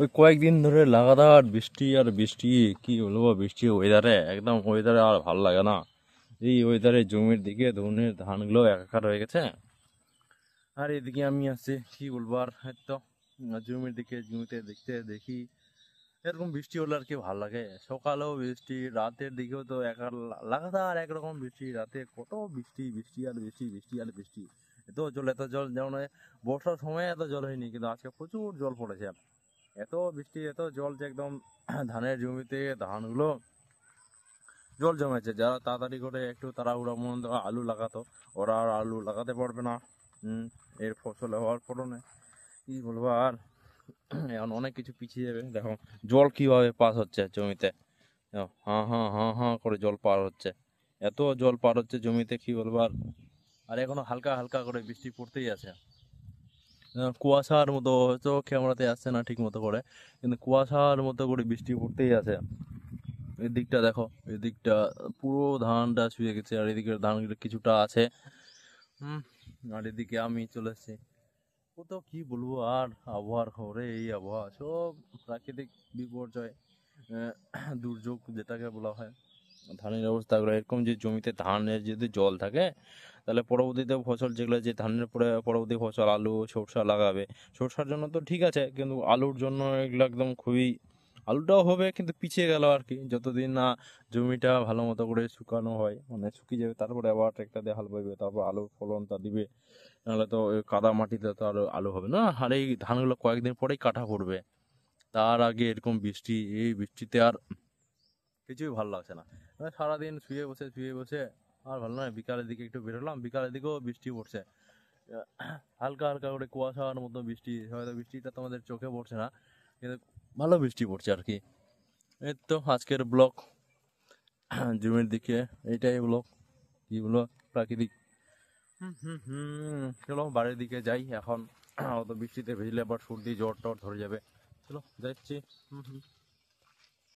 ওই কয়েকদিন ধরে লাগাতার বৃষ্টি আর বৃষ্টি, কি বলবো, বৃষ্টি ওয়েদারে একদম ওয়েদারে আর ভালো লাগে না। এই ওয়েদারে জমির দিকে ধনের ধানগুলো একাকার হয়ে গেছে। আর এদিকে আমি আসছি, কি বলবো আর, হয়তো জমির দিকে জমিতে দেখতে দেখি এরকম বৃষ্টি হলে আর কি ভালো লাগে। সকালেও বৃষ্টি, রাতের দিকেও তো লাগাতার একরকম বৃষ্টি, রাতে কত বৃষ্টি, বৃষ্টি আর বৃষ্টি, বৃষ্টি আর বৃষ্টি। এত জল যেমন বর্ষার সময় এত জল হয়নি, কিন্তু আজকে প্রচুর জল পড়েছে। এত বৃষ্টি, এত জল যে একদম ধানের জমিতে ধানগুলো জল জমেছে। যারা তাড়াতাড়ি করে একটু তাড়াহুড়া মন আলু লাগাতো, ওরা আর আলু লাগাতে পারবে না। এর ফসল হওয়ার পরনে কি বলবো আর, এখন অনেক কিছু পিছিয়ে যাবে। দেখো জল কিভাবে পাস হচ্ছে জমিতে, দেখো, হাঁ হাঁ হাঁ হাঁ করে জল পার হচ্ছে। এত জল পার হচ্ছে জমিতে, কি বলবো আর। আর এখনো হালকা হালকা করে বৃষ্টি পড়তেই আছে। কুয়াশার মতো, হয়তো ক্যামেরাতে আসছে না ঠিক মতো করে, কিন্তু কুয়াশার মতো করে বৃষ্টি পড়তেই আছে। এদিকটা দেখো, এদিকটা পুরো ধানটা শুয়ে গেছে, আর এদিকে ধানগুলো কিছুটা আছে। হুম। আর এদিকে আমি চলে এসেছি। ও তো কি বলবো আর, আবহাওয়ার খবরে এই আবহাওয়া, সব প্রাকৃতিক বিপর্যয়, দুর্যোগ যেটাকে বলা হয়। ধানের অবস্থাগুলো এরকম, যে জমিতে ধানের যদি জল থাকে, তাহলে পরবর্তীতে ফসল যেগুলো, যে ধানের পরে পরবর্তী ফসল আলু সরষা লাগাবে, সরষার জন্য তো ঠিক আছে, কিন্তু আলুর জন্য এগুলো একদম খুবই, আলুটাও হবে কিন্তু পিছিয়ে গেল আর কি। যতদিন না জমিটা ভালো মতো করে শুকানো হয়, মানে শুকিয়ে যাবে, তারপরে আবার ট্রেক্টর দিয়ে হাল বাইবে, তারপর আলুর ফলনটা দিবে। নাহলে তো ওই কাদা মাটিতে তো আর আলু হবে না। আর এই ধানগুলো কয়েকদিন পরেই কাটা পড়বে, তার আগে এরকম বৃষ্টি, এই বৃষ্টিতে আর কিছুই ভালো লাগছে না। মানে সারাদিন শুয়ে বসে শুয়ে বসে আর ভালো নয়। বিকালের দিকে একটু বেরোলাম, বিকালের দিকেও বৃষ্টি পড়ছে। হালকা হালকা করে কুয়াশার মতো বৃষ্টি, হয়তো বৃষ্টিটা তোমাদের চোখে পড়ছে না, কিন্তু ভালো বৃষ্টি পড়ছে আর কি। এই তো আজকের ব্লগ জমির দিকে, এইটাই ব্লগ, কি বলো, প্রাকৃতিক। চলো বাড়ির দিকে যাই এখন। অত বৃষ্টিতে ভিজলে আবার সর্দি জ্বর টর ধরে যাবে। চলো যাচ্ছি। হুম হুম।